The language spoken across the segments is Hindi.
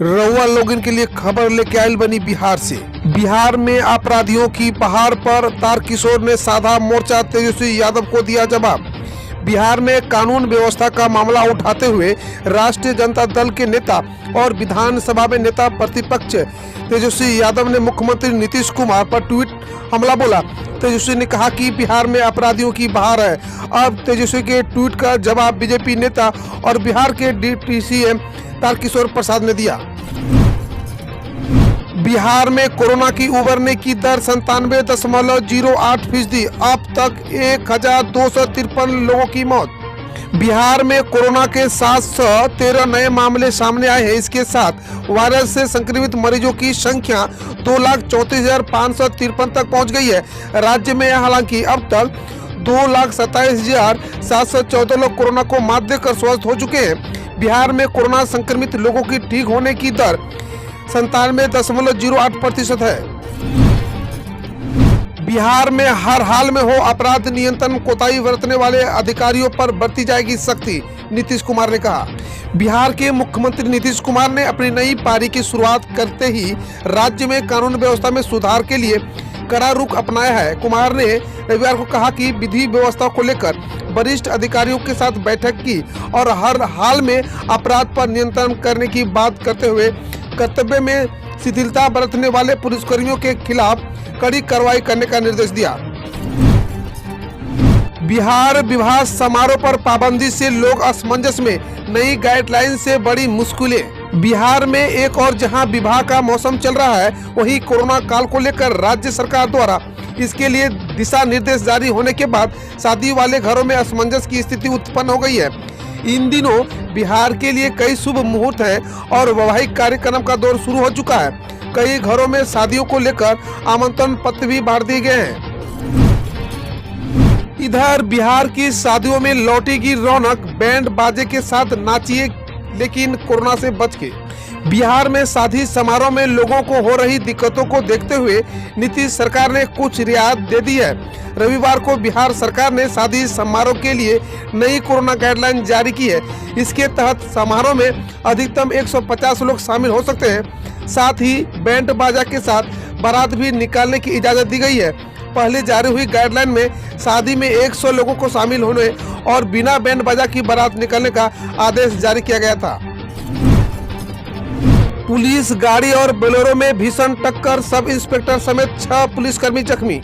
रउआ लोगन के लिए खबर लेके आयल बनी बिहार से। बिहार में अपराधियों की पहाड़ पर तारकिशोर ने साधा मोर्चा, तेजस्वी यादव को दिया जवाब। बिहार में कानून व्यवस्था का मामला उठाते हुए राष्ट्रीय जनता दल के नेता और विधानसभा में नेता प्रतिपक्ष तेजस्वी यादव ने मुख्यमंत्री नीतीश कुमार पर ट्वीट हमला बोला। तेजस्वी ने कहा कि बिहार में अपराधियों की बहार है। अब तेजस्वी के ट्वीट का जवाब बीजेपी नेता और बिहार के डिप्टी सीएम तारकिशोर प्रसाद ने दिया। बिहार में कोरोना की उबरने की दर 97.08%। अब तक 1253 लोगों की मौत। बिहार में कोरोना के 713 नए मामले सामने आए हैं। इसके साथ वायरस से संक्रमित मरीजों की संख्या 2,34,553 तक पहुंच गई है। राज्य में हालांकि अब तक 2,27,714 लोग कोरोना को मात देकर स्वस्थ हो चुके हैं। बिहार में कोरोना संक्रमित लोगों की ठीक होने की दर 97.08% है। बिहार में हर हाल में हो अपराध नियंत्रण, कोताही बरतने वाले अधिकारियों पर बरती जाएगी सख्ती, नीतीश कुमार ने कहा। बिहार के मुख्यमंत्री नीतीश कुमार ने अपनी नई पारी की शुरुआत करते ही राज्य में कानून व्यवस्था में सुधार के लिए कड़ा रुख अपनाया है। कुमार ने रविवार को कहा कि विधि व्यवस्था को लेकर वरिष्ठ अधिकारियों के साथ बैठक की और हर हाल में अपराध पर नियंत्रण करने की बात करते हुए कर्तव्य में शिथिलता बरतने वाले पुलिसकर्मियों के खिलाफ कड़ी कार्रवाई करने का निर्देश दिया। बिहार विवाह समारोह पर पाबंदी से लोग असमंजस में, नई गाइडलाइन से बड़ी मुश्किलें। बिहार में एक और जहां विवाह का मौसम चल रहा है, वहीं कोरोना काल को लेकर राज्य सरकार द्वारा इसके लिए दिशा निर्देश जारी होने के बाद शादी वाले घरों में असमंजस की स्थिति उत्पन्न हो गई है। इन दिनों बिहार के लिए कई शुभ मुहूर्त हैं और वैवाहिक कार्यक्रम का दौर शुरू हो चुका है। कई घरों में शादियों को लेकर आमंत्रण पत्र भी बांट दिए गए हैं। इधर बिहार की शादियों में लौटेगी रौनक, बैंड बाजे के साथ नाचिए लेकिन कोरोना से बच के। बिहार में शादी समारोह में लोगों को हो रही दिक्कतों को देखते हुए नीतीश सरकार ने कुछ रियायत दे दी है। रविवार को बिहार सरकार ने शादी समारोह के लिए नई कोरोना गाइडलाइन जारी की है। इसके तहत समारोह में अधिकतम 150 लोग शामिल हो सकते हैं। साथ ही बैंड बाजा के साथ बारात भी निकालने की इजाजत दी गई है। पहले जारी हुई गाइडलाइन में शादी में 100 लोगों को शामिल होने और बिना बैंड बाजा की बारात निकालने का आदेश जारी किया गया था। पुलिस गाड़ी और बोलेरो में भीषण टक्कर, सब इंस्पेक्टर समेत 6 पुलिसकर्मी जख्मी।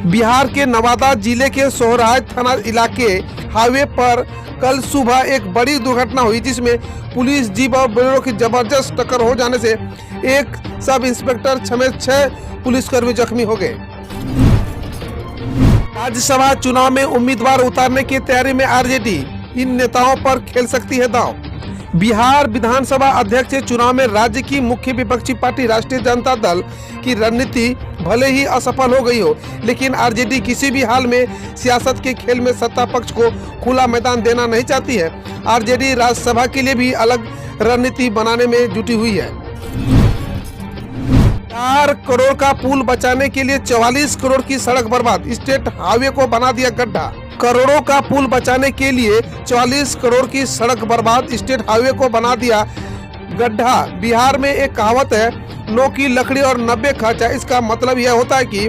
बिहार के नवादा जिले के सोहराज थाना इलाके हाईवे पर कल सुबह एक बड़ी दुर्घटना हुई, जिसमें पुलिस जीप और बोलेरो की जबरदस्त टक्कर हो जाने से एक सब इंस्पेक्टर समेत 6 पुलिसकर्मी जख्मी हो गए। राज्यसभा चुनाव में उम्मीदवार उतारने की तैयारी में आरजेडी, इन नेताओं पर खेल सकती है दांव। बिहार विधानसभा अध्यक्ष चुनाव में राज्य की मुख्य विपक्षी पार्टी राष्ट्रीय जनता दल की रणनीति भले ही असफल हो गई हो, लेकिन आरजेडी किसी भी हाल में सियासत के खेल में सत्ता पक्ष को खुला मैदान देना नहीं चाहती है। आरजेडी राज्यसभा के लिए भी अलग रणनीति बनाने में जुटी हुई है। 4 करोड़ का पुल बचाने के लिए 44 करोड़ की सड़क बर्बाद, स्टेट हाईवे को बना दिया गड्ढा। करोड़ों का पुल बचाने के लिए 44 करोड़ की सड़क बर्बाद, स्टेट हाईवे को बना दिया गड्ढा। बिहार में एक कहावत है, 9 की लकड़ी और 90 खर्चा। इसका मतलब यह होता है कि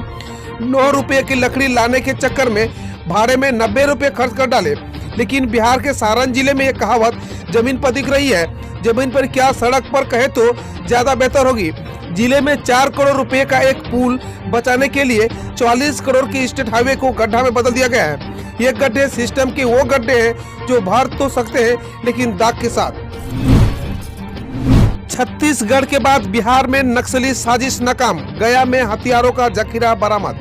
9 रुपये की लकड़ी लाने के चक्कर में भाड़े में 90 रुपये खर्च कर डाले। लेकिन बिहार के सारण जिले में एक कहावत जमीन पर दिख रही है, जमीन पर क्या सड़क पर कहे तो ज्यादा बेहतर होगी। जिले में 4 करोड़ रुपए का एक पुल बचाने के लिए 44 करोड़ की स्टेट हाईवे को गड्ढा में बदल दिया गया है। ये गड्ढे सिस्टम के वो गड्ढे हैं जो भर तो सकते हैं लेकिन दाग के साथ। छत्तीसगढ़ के बाद बिहार में नक्सली साजिश नाकाम, गया में हथियारों का जखीरा बरामद।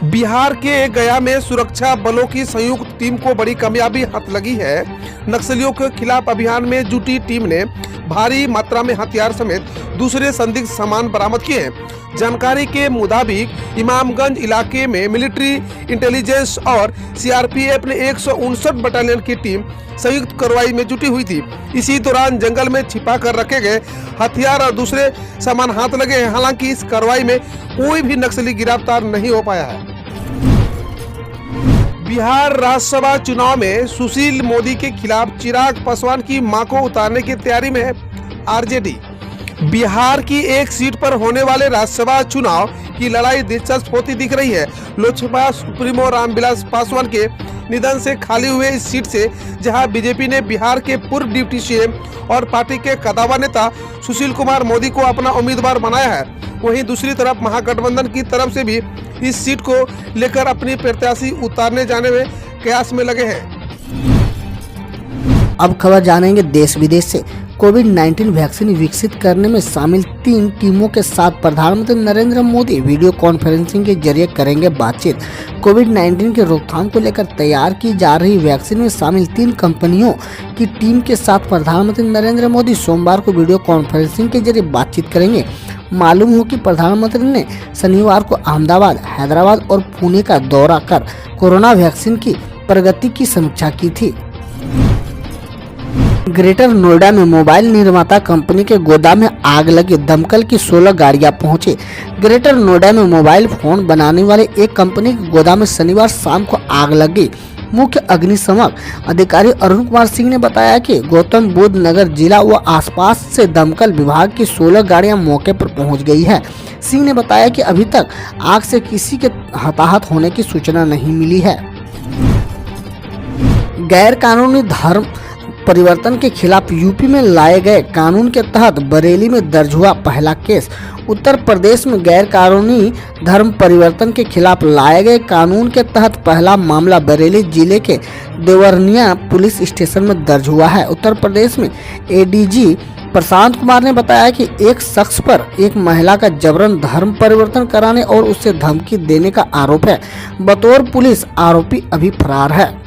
बिहार के गया में सुरक्षा बलों की संयुक्त टीम को बड़ी कामयाबी हाथ लगी है। नक्सलियों के खिलाफ अभियान में जुटी टीम ने भारी मात्रा में हथियार समेत दूसरे संदिग्ध सामान बरामद किए हैं। जानकारी के मुताबिक इमामगंज इलाके में मिलिट्री इंटेलिजेंस और सीआरपीएफ ने 159 बटालियन की टीम संयुक्त कार्रवाई में जुटी हुई थी। इसी दौरान जंगल में छिपा कर रखे गए हथियार और दूसरे सामान हाथ लगे हैं। हालांकि इस कार्रवाई में कोई भी नक्सली गिरफ्तार नहीं हो पाया है। बिहार राज्यसभा चुनाव में सुशील मोदी के खिलाफ चिराग पासवान की मां को उतारने की तैयारी में है आरजेडी। बिहार की एक सीट पर होने वाले राज्यसभा चुनाव की लड़ाई दिलचस्प होती दिख रही है। लोकसभा सुप्रीमो रामविलास पासवान के निधन से खाली हुए इस सीट से जहां बीजेपी ने बिहार के पूर्व डिप्टी सीएम और पार्टी के कदावर नेता सुशील कुमार मोदी को अपना उम्मीदवार बनाया है, वहीं दूसरी तरफ महागठबंधन की तरफ से भी इस सीट को लेकर अपनी प्रत्याशी उतारने जाने में कयास में लगे हैं। अब खबर जानेंगे देश विदेश से। कोविड-19 वैक्सीन विकसित करने में शामिल 3 टीमों के साथ प्रधानमंत्री नरेंद्र मोदी वीडियो कॉन्फ्रेंसिंग के जरिए करेंगे बातचीत। कोविड-19 के रोकथाम को लेकर तैयार की जा रही वैक्सीन में शामिल 3 कंपनियों की टीम के साथ प्रधानमंत्री नरेंद्र मोदी सोमवार को वीडियो कॉन्फ्रेंसिंग के जरिए बातचीत करेंगे। मालूम हो कि प्रधानमंत्री ने शनिवार को अहमदाबाद, हैदराबाद और पुणे का दौरा कर कोरोना वैक्सीन की प्रगति की समीक्षा की थी। ग्रेटर नोएडा में मोबाइल निर्माता कंपनी के गोदाम में आग लगी, दमकल की 16 गाड़ियां पहुंची। ग्रेटर नोएडा में मोबाइल फोन बनाने वाले एक कंपनी के गोदाम में शनिवार शाम को आग लगी। मुख्य अग्निशमन अधिकारी अरुण कुमार सिंह ने बताया कि गौतम बुद्ध नगर जिला व आसपास से दमकल विभाग की 16 गाड़ियां मौके पर पहुंच गई है। सिंह ने बताया कि अभी तक आग से किसी के हताहत होने की सूचना नहीं मिली है। गैर कानूनी धर्म परिवर्तन के खिलाफ यूपी में लाए गए कानून के तहत बरेली में दर्ज हुआ पहला केस। उत्तर प्रदेश में गैर कानूनी धर्म परिवर्तन के खिलाफ लाए गए कानून के तहत पहला मामला बरेली जिले के देवरनिया पुलिस स्टेशन में दर्ज हुआ है। उत्तर प्रदेश में एडीजी प्रशांत कुमार ने बताया कि एक शख्स पर एक महिला का जबरन धर्म परिवर्तन कराने और उसे धमकी देने का आरोप है। बतौर पुलिस आरोपी अभी फरार है।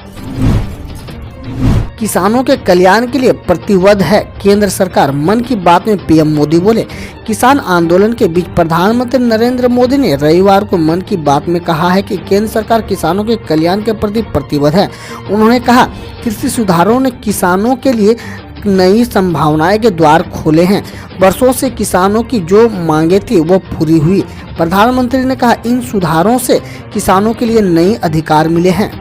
किसानों के कल्याण के लिए प्रतिबद्ध है केंद्र सरकार, मन की बात में पीएम मोदी बोले। किसान आंदोलन के बीच प्रधानमंत्री नरेंद्र मोदी ने रविवार को मन की बात में कहा है कि केंद्र सरकार किसानों के कल्याण के प्रति प्रतिबद्ध है। उन्होंने कहा, कृषि सुधारों ने किसानों के लिए नई संभावनाएं के द्वार खोले हैं। वर्षों से किसानों की जो मांगे थी वो पूरी हुई। प्रधानमंत्री ने कहा, इन सुधारों से किसानों के लिए नए अधिकार मिले हैं।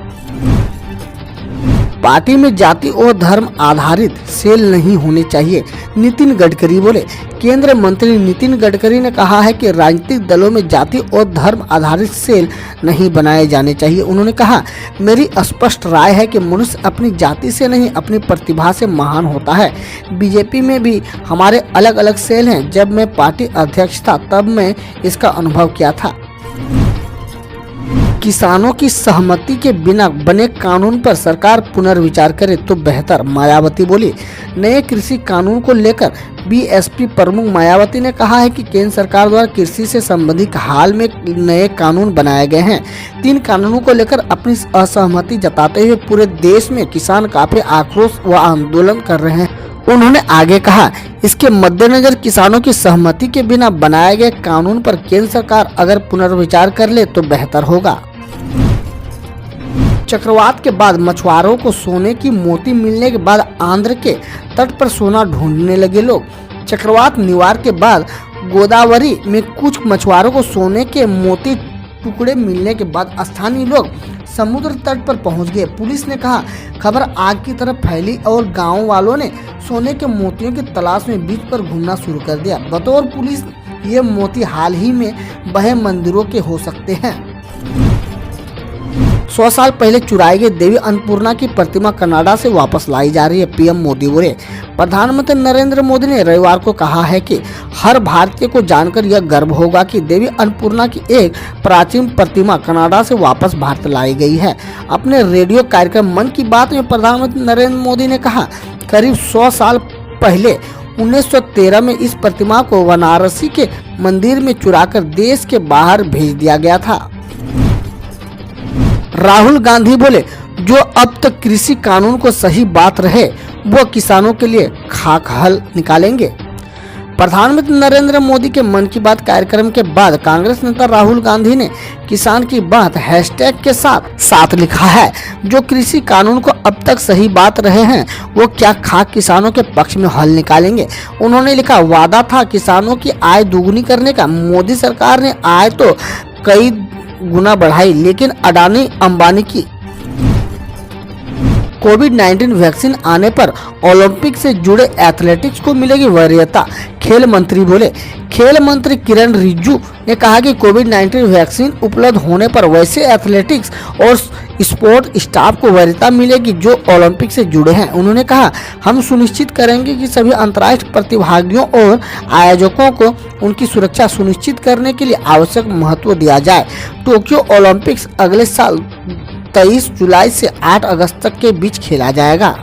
पार्टी में जाति और धर्म आधारित सेल नहीं होने चाहिए, नितिन गडकरी बोले। केंद्रीय मंत्री नितिन गडकरी ने कहा है कि राजनीतिक दलों में जाति और धर्म आधारित सेल नहीं बनाए जाने चाहिए। उन्होंने कहा, मेरी स्पष्ट राय है कि मनुष्य अपनी जाति से नहीं अपनी प्रतिभा से महान होता है। बीजेपी में भी हमारे अलग अलग सेल हैं। जब मैं पार्टी अध्यक्ष था तब मैं इसका अनुभव किया था। किसानों की सहमति के बिना बने कानून पर सरकार पुनर्विचार करे तो बेहतर, मायावती बोली। नए कृषि कानून को लेकर बीएसपी प्रमुख मायावती ने कहा है कि केंद्र सरकार द्वारा कृषि से संबंधित हाल में नए कानून बनाए गए हैं। 3 कानूनों को लेकर अपनी असहमति जताते हुए पूरे देश में किसान काफी आक्रोश व आंदोलन कर रहे हैं। उन्होंने आगे कहा, इसके मद्देनजर किसानों की सहमति के बिना बनाए गए कानून पर केंद्र सरकार अगर पुनर्विचार कर ले तो बेहतर होगा। चक्रवात के बाद मछुआरों को सोने की मोती मिलने के बाद आंध्र के तट पर सोना ढूंढने लगे लोग। चक्रवात निवार के बाद गोदावरी में कुछ मछुआरों को सोने के मोती टुकड़े मिलने के बाद स्थानीय लोग समुद्र तट पर पहुंच गए। पुलिस ने कहा, खबर आग की तरफ फैली और गांव वालों ने सोने के मोतियों की तलाश में बीच पर घूमना शुरू कर दिया। बतौर पुलिस, ये मोती हाल ही में बहे मंदिरों के हो सकते हैं। 100 साल पहले चुराई गई देवी अन्नपूर्णा की प्रतिमा कनाडा से वापस लाई जा रही है, पीएम मोदी बोले। प्रधानमंत्री नरेंद्र मोदी ने रविवार को कहा है कि हर भारतीय को जानकर यह गर्व होगा कि देवी अन्नपूर्णा की एक प्राचीन प्रतिमा कनाडा से वापस भारत लाई गई है। अपने रेडियो कार्यक्रम मन की बात में प्रधानमंत्री नरेंद्र मोदी ने कहा, करीब 100 साल पहले 1913 में इस प्रतिमा को वाराणसी के मंदिर में चुराकर देश के बाहर भेज दिया गया था। राहुल गांधी बोले, जो अब तक कृषि कानून को सही बात रहे वो किसानों के लिए खाक हल निकालेंगे। प्रधानमंत्री नरेंद्र मोदी के मन की बात कार्यक्रम के बाद कांग्रेस नेता राहुल गांधी ने किसान की बात हैशटैग के साथ लिखा है। जो कृषि कानून को अब तक सही बात रहे हैं वो क्या खाक किसानों के पक्ष में हल निकालेंगे। उन्होंने लिखा, वादा था किसानों की आय दोगुनी करने का। मोदी सरकार ने आय तो कई गुना बढ़ाई, लेकिन अडानी अंबानी की कोविड-19 वैक्सीन आने पर ओलंपिक से जुड़े एथलेटिक्स को मिलेगी वरीयता, खेल मंत्री बोले। खेल मंत्री किरण रिजिजू ने कहा कि कोविड-19 वैक्सीन उपलब्ध होने पर वैसे एथलेटिक्स और स्पोर्ट स्टाफ को वरीयता मिलेगी जो ओलंपिक से जुड़े हैं। उन्होंने कहा, हम सुनिश्चित करेंगे कि सभी अंतर्राष्ट्रीय प्रतिभागियों और आयोजकों को उनकी सुरक्षा सुनिश्चित करने के लिए आवश्यक महत्व दिया जाए। टोक्यो ओलंपिक्स अगले साल 23 जुलाई से 8 अगस्त तक के बीच खेला जाएगा।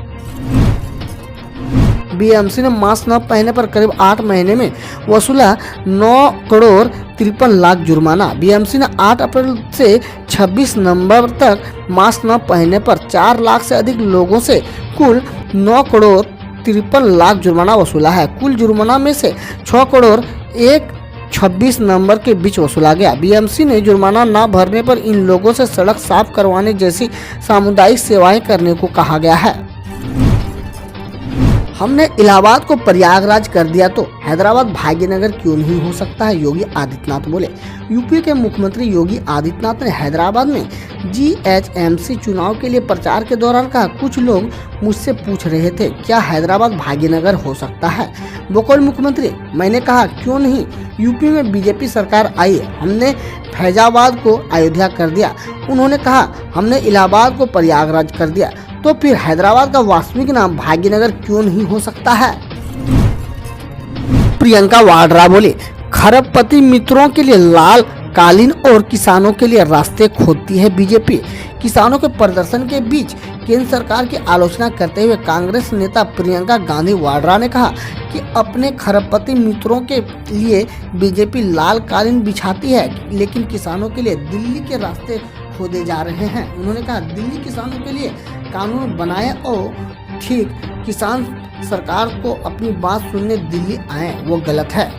बीएमसी ने मास्क न पहनने पर करीब 8 महीने में वसूला 9 करोड़ 53 लाख जुर्माना। बीएमसी ने 8 अप्रैल से 26 नवंबर तक मास्क न पहनने पर 4 लाख से अधिक लोगों से कुल 9 करोड़ 53 लाख जुर्माना वसूला है। कुल जुर्माना में से 6 करोड़ 26 नवंबर के बीच वसूला गया। बीएमसी ने जुर्माना न भरने पर इन लोगों से सड़क साफ करवाने जैसी सामुदायिक सेवाएं करने को कहा गया है। हमने इलाहाबाद को प्रयागराज कर दिया तो हैदराबाद भाग्यनगर क्यों नहीं हो सकता है, योगी आदित्यनाथ बोले। यूपी के मुख्यमंत्री योगी आदित्यनाथ ने हैदराबाद में जीएचएमसी चुनाव के लिए प्रचार के दौरान कहा, कुछ लोग मुझसे पूछ रहे थे क्या हैदराबाद भाग्यनगर हो सकता है। बोले मुख्यमंत्री, मैंने कहा क्यों नहीं, यूपी में बीजेपी सरकार आई, हमने फैजाबाद को अयोध्या कर दिया। उन्होंने कहा हमने इलाहाबाद को प्रयागराज कर दिया, तो फिर हैदराबाद का वास्तविक नाम भाग्यनगर क्यों नहीं हो सकता है। प्रियंका वाड्रा बोली, खरबपति मित्रों के लिए लाल कालीन और किसानों के लिए रास्ते खोदती है बीजेपी। किसानों के प्रदर्शन के बीच केंद्र सरकार की आलोचना करते हुए कांग्रेस नेता प्रियंका गांधी वाड्रा ने कहा कि अपने खरबपति मित्रों के लिए बीजेपी लाल कालीन बिछाती है, लेकिन किसानों के लिए दिल्ली के रास्ते खोदे जा रहे हैं। उन्होंने कहा दिल्ली किसानों के लिए कानून बनाए और ठीक किसान सरकार को अपनी बात सुनने दिल्ली आए वो गलत है।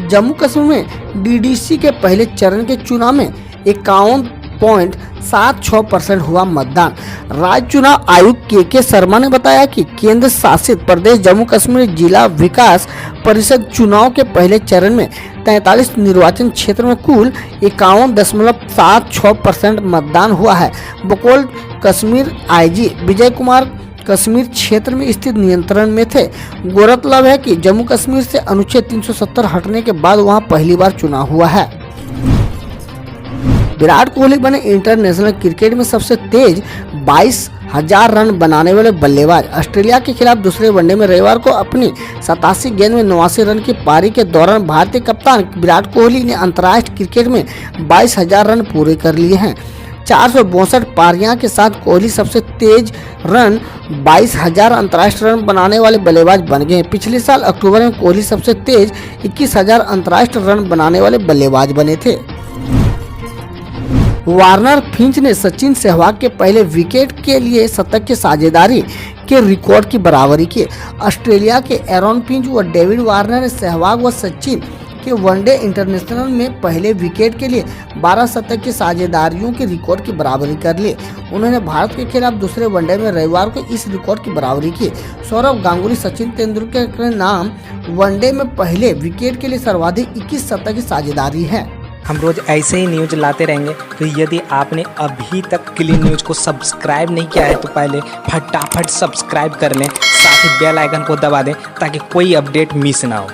जम्मू कश्मीर में डीडीसी के पहले चरण के चुनाव में 51.76% हुआ मतदान। राज्य चुनाव आयुक्त के शर्मा ने बताया कि केंद्र शासित प्रदेश जम्मू कश्मीर जिला विकास परिषद चुनाव के पहले चरण में 43 निर्वाचन क्षेत्र में कुल 51.76% मतदान हुआ है। बकोल कश्मीर आईजी विजय कुमार कश्मीर क्षेत्र में स्थित नियंत्रण में थे। गौरतलब है कि जम्मू कश्मीर से अनुच्छेद 370 हटने के बाद वहां पहली बार चुनाव हुआ है। विराट कोहली बने इंटरनेशनल क्रिकेट में सबसे तेज 22,000 रन बनाने वाले बल्लेबाज। ऑस्ट्रेलिया के खिलाफ दूसरे वनडे में रविवार को अपनी 87 गेंद में 89 रन की पारी के दौरान भारतीय कप्तान विराट कोहली ने अंतर्राष्ट्रीय क्रिकेट में 22,000 रन पूरे कर लिए हैं। 462 पारियां के साथ कोहली सबसे तेज रन 22,000 अंतर्राष्ट्रीय रन बनाने वाले बल्लेबाज बन गए। पिछले साल अक्टूबर में कोहली सबसे तेज 21,000 अंतर्राष्ट्रीय रन बनाने वाले बल्लेबाज बने थे। वार्नर फिंच ने सचिन सहवाग के पहले विकेट के लिए शतक की साझेदारी के रिकॉर्ड की बराबरी की। ऑस्ट्रेलिया के एरन फिंच व डेविड वार्नर ने सहवाग व सचिन के वनडे इंटरनेशनल में पहले विकेट के लिए 12 शतक की साझेदारियों के रिकॉर्ड की बराबरी कर ली। उन्होंने भारत के खिलाफ दूसरे वनडे में रविवार को इस रिकॉर्ड की बराबरी की। सौरव गांगुली सचिन तेंदुलकर के नाम वनडे में पहले विकेट के लिए सर्वाधिक 21 शतक की साझेदारी है। हम रोज ऐसे ही न्यूज लाते रहेंगे, तो यदि आपने अभी तक क्लीन न्यूज को सब्सक्राइब नहीं किया है तो पहले फटाफट सब्सक्राइब कर लें, साथ ही बेल आइकन को दबा दें ताकि कोई अपडेट मिस ना हो।